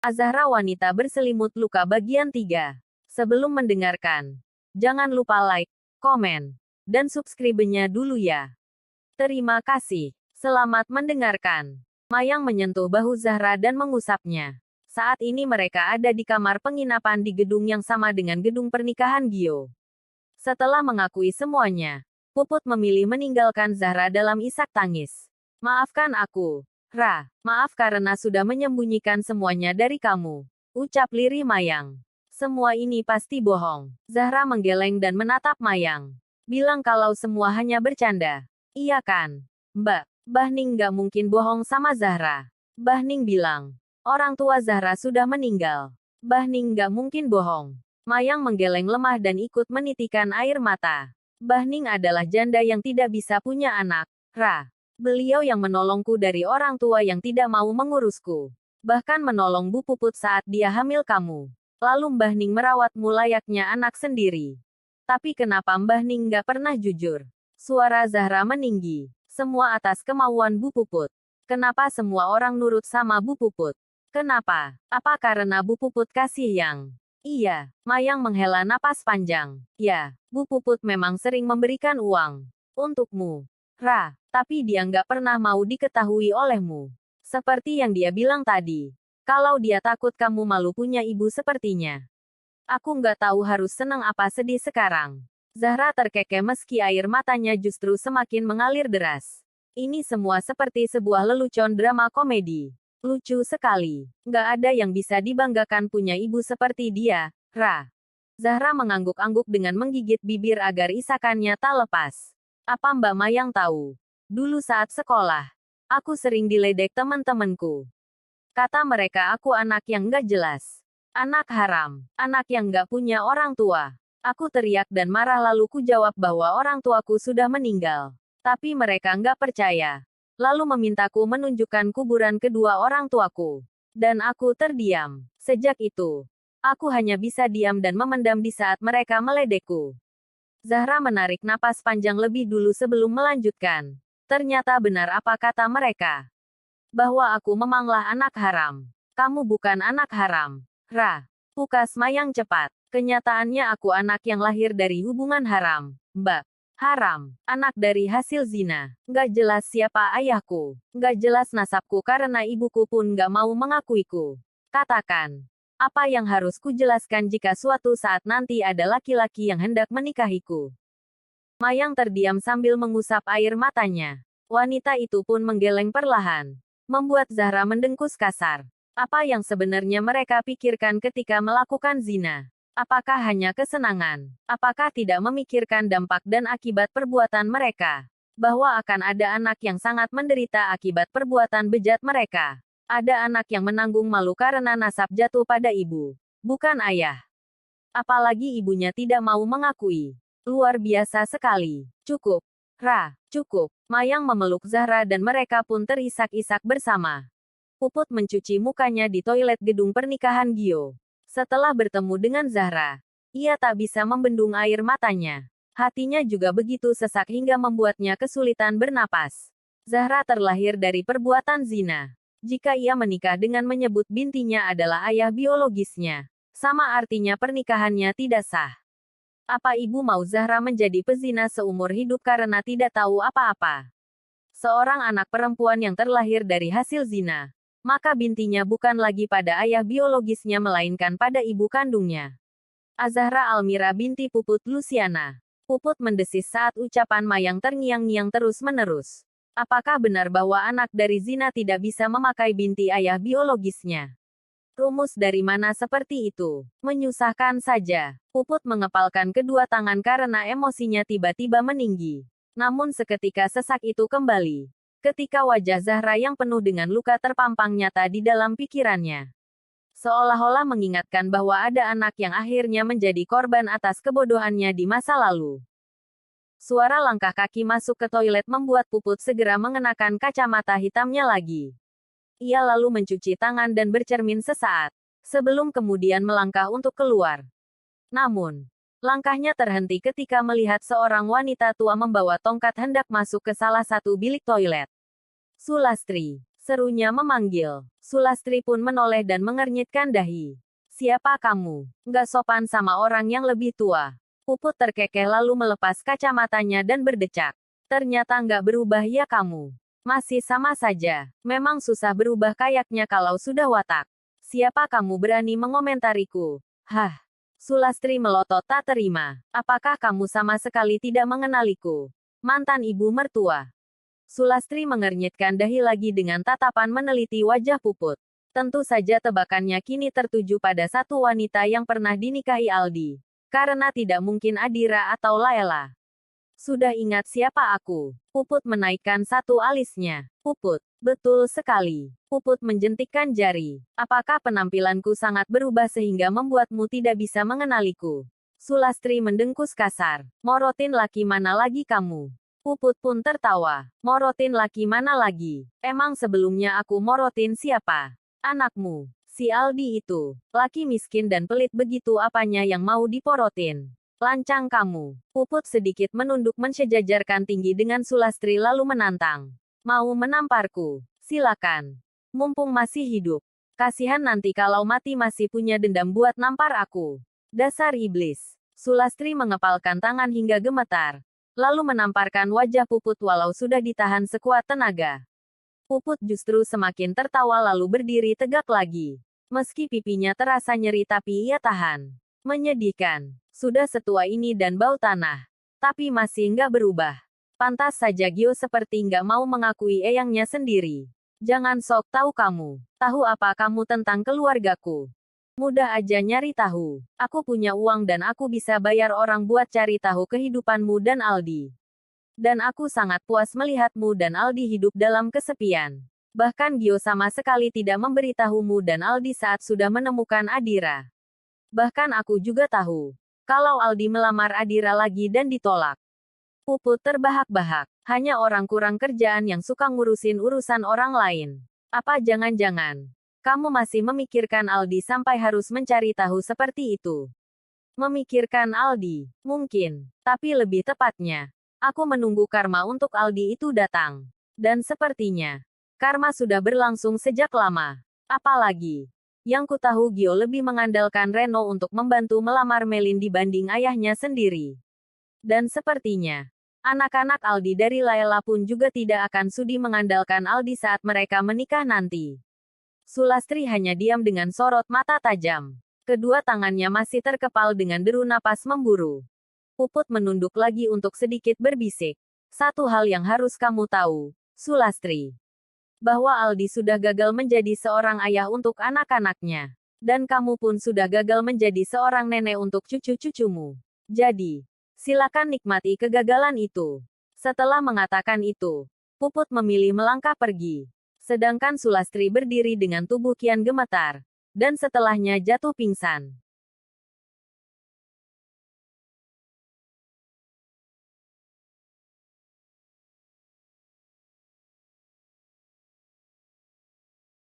Azahra wanita berselimut luka bagian 3. Sebelum mendengarkan, jangan lupa like, komen, dan subscribe-nya dulu ya. Terima kasih. Selamat mendengarkan. Mayang menyentuh bahu Zahra dan mengusapnya. Saat ini mereka ada di kamar penginapan di gedung yang sama dengan gedung pernikahan Gio. Setelah mengakui semuanya, Puput memilih meninggalkan Zahra dalam isak tangis. Maafkan aku, Ra. Maaf karena sudah menyembunyikan semuanya dari kamu. Ucap lirih Mayang. Semua ini pasti bohong. Zahra menggeleng dan menatap Mayang. Bilang kalau semua hanya bercanda. Iya kan? Mbak, Bahning nggak mungkin bohong sama Zahra. Bahning bilang, orang tua Zahra sudah meninggal. Bahning nggak mungkin bohong. Mayang menggeleng lemah dan ikut menitikan air mata. Bahning adalah janda yang tidak bisa punya anak, Ra. Beliau yang menolongku dari orang tua yang tidak mau mengurusku. Bahkan menolong Bu Puput saat dia hamil kamu. Lalu Mbah Ning merawatmu layaknya anak sendiri. Tapi kenapa Mbah Ning nggak pernah jujur? Suara Zahra meninggi. Semua atas kemauan Bu Puput. Kenapa semua orang nurut sama Bu Puput? Kenapa? Apa karena Bu Puput kasih yang? Iya. Mayang menghela napas panjang. Ya, Bu Puput memang sering memberikan uang. Untukmu, Ra. Tapi dia nggak pernah mau diketahui olehmu. Seperti yang dia bilang tadi. Kalau dia takut kamu malu punya ibu sepertinya. Aku nggak tahu harus senang apa sedih sekarang. Zahra terkekeh meski air matanya justru semakin mengalir deras. Ini semua seperti sebuah lelucon drama komedi. Lucu sekali. Nggak ada yang bisa dibanggakan punya ibu seperti dia, Ra. Zahra mengangguk-angguk dengan menggigit bibir agar isakannya tak lepas. Apa Mbak Mayang tahu? Dulu saat sekolah, aku sering diledek teman-temanku. Kata mereka aku anak yang nggak jelas. Anak haram. Anak yang nggak punya orang tua. Aku teriak dan marah lalu ku jawab bahwa orang tuaku sudah meninggal. Tapi mereka nggak percaya. Lalu memintaku menunjukkan kuburan kedua orang tuaku. Dan aku terdiam. Sejak itu, aku hanya bisa diam dan memendam di saat mereka meledekku. Zahra menarik napas panjang lebih dulu sebelum melanjutkan. Ternyata benar apa kata mereka. Bahwa aku memanglah anak haram. Kamu bukan anak haram, Ra. Pukas Mayang cepat. Kenyataannya aku anak yang lahir dari hubungan haram, Mbak. Haram. Anak dari hasil zina. Nggak jelas siapa ayahku. Nggak jelas nasabku karena ibuku pun nggak mau mengakuiku. Katakan. Apa yang harus kujelaskan jika suatu saat nanti ada laki-laki yang hendak menikahiku? Mayang terdiam sambil mengusap air matanya. Wanita itu pun menggeleng perlahan. Membuat Zahra mendengkus kasar. Apa yang sebenarnya mereka pikirkan ketika melakukan zina? Apakah hanya kesenangan? Apakah tidak memikirkan dampak dan akibat perbuatan mereka? Bahwa akan ada anak yang sangat menderita akibat perbuatan bejat mereka. Ada anak yang menanggung malu karena nasab jatuh pada ibu, bukan ayah. Apalagi ibunya tidak mau mengakui. Luar biasa sekali. Cukup. Ra, cukup. Mayang memeluk Zahra dan mereka pun terisak-isak bersama. Puput mencuci mukanya di toilet gedung pernikahan Gio. Setelah bertemu dengan Zahra, ia tak bisa membendung air matanya. Hatinya juga begitu sesak hingga membuatnya kesulitan bernapas. Zahra terlahir dari perbuatan zina. Jika ia menikah dengan menyebut bintinya adalah ayah biologisnya, sama artinya pernikahannya tidak sah. Apa ibu mau Zahra menjadi pezina seumur hidup karena tidak tahu apa-apa? Seorang anak perempuan yang terlahir dari hasil zina, maka bintinya bukan lagi pada ayah biologisnya melainkan pada ibu kandungnya. Azahra Almira binti Puput Luciana. Puput mendesis saat ucapan Mayang terngiang-ngiang terus-menerus. Apakah benar bahwa anak dari zina tidak bisa memakai binti ayah biologisnya? Rumus dari mana seperti itu? Menyusahkan saja. Puput mengepalkan kedua tangan karena emosinya tiba-tiba meninggi. Namun seketika sesak itu kembali. Ketika wajah Zahra yang penuh dengan luka terpampang nyata di dalam pikirannya. Seolah-olah mengingatkan bahwa ada anak yang akhirnya menjadi korban atas kebodohannya di masa lalu. Suara langkah kaki masuk ke toilet membuat Puput segera mengenakan kacamata hitamnya lagi. Ia lalu mencuci tangan dan bercermin sesaat, sebelum kemudian melangkah untuk keluar. Namun, langkahnya terhenti ketika melihat seorang wanita tua membawa tongkat hendak masuk ke salah satu bilik toilet. Sulastri. Serunya memanggil. Sulastri pun menoleh dan mengernyitkan dahi. Siapa kamu? Nggak sopan sama orang yang lebih tua. Puput terkekeh lalu melepas kacamatanya dan berdecak. Ternyata nggak berubah ya kamu. Masih sama saja. Memang susah berubah kayaknya kalau sudah watak. Siapa kamu berani mengomentariku? Hah? Sulastri melotot tak terima. Apakah kamu sama sekali tidak mengenaliku? Mantan ibu mertua. Sulastri mengernyitkan dahi lagi dengan tatapan meneliti wajah Puput. Tentu saja tebakannya kini tertuju pada satu wanita yang pernah dinikahi Aldi. Karena tidak mungkin Adira atau Laela. Sudah ingat siapa aku? Puput menaikkan satu alisnya. Puput, betul sekali. Puput menjentikkan jari. Apakah penampilanku sangat berubah sehingga membuatmu tidak bisa mengenaliku? Sulastri mendengkus kasar. Morotin laki mana lagi kamu? Puput pun tertawa. Morotin laki mana lagi? Emang sebelumnya aku morotin siapa? Anakmu. Si Aldi itu. Laki miskin dan pelit begitu apanya yang mau diporotin. Lancang kamu. Puput sedikit menunduk mensejajarkan tinggi dengan Sulastri lalu menantang. Mau menamparku? Silakan. Mumpung masih hidup. Kasihan nanti kalau mati masih punya dendam buat nampar aku. Dasar iblis. Sulastri mengepalkan tangan hingga gemetar. Lalu menamparkan wajah Puput walau sudah ditahan sekuat tenaga. Puput justru semakin tertawa lalu berdiri tegak lagi. Meski pipinya terasa nyeri tapi ia tahan. Menyedihkan. Sudah setua ini dan bau tanah. Tapi masih nggak berubah. Pantas saja Gio seperti nggak mau mengakui eyangnya sendiri. Jangan sok tahu kamu. Tahu apa kamu tentang keluargaku? Mudah aja nyari tahu. Aku punya uang dan aku bisa bayar orang buat cari tahu kehidupanmu dan Aldi. Dan aku sangat puas melihatmu dan Aldi hidup dalam kesepian. Bahkan Gio sama sekali tidak memberitahumu dan Aldi saat sudah menemukan Adira. Bahkan aku juga tahu. Kalau Aldi melamar Adira lagi dan ditolak. Puput terbahak-bahak. Hanya orang kurang kerjaan yang suka ngurusin urusan orang lain. Apa jangan-jangan kamu masih memikirkan Aldi sampai harus mencari tahu seperti itu? Memikirkan Aldi? Mungkin. Tapi lebih tepatnya. Aku menunggu karma untuk Aldi itu datang. Dan sepertinya, karma sudah berlangsung sejak lama. Apalagi, yang ku tahu Gio lebih mengandalkan Reno untuk membantu melamar Melin dibanding ayahnya sendiri. Dan sepertinya, anak-anak Aldi dari Laela pun juga tidak akan sudi mengandalkan Aldi saat mereka menikah nanti. Sulastri hanya diam dengan sorot mata tajam. Kedua tangannya masih terkepal dengan deru napas memburu. Puput menunduk lagi untuk sedikit berbisik. Satu hal yang harus kamu tahu, Sulastri. Bahwa Aldi sudah gagal menjadi seorang ayah untuk anak-anaknya. Dan kamu pun sudah gagal menjadi seorang nenek untuk cucu-cucumu. Jadi, silakan nikmati kegagalan itu. Setelah mengatakan itu, Puput memilih melangkah pergi. Sedangkan Sulastri berdiri dengan tubuh kian gemetar. Dan setelahnya jatuh pingsan.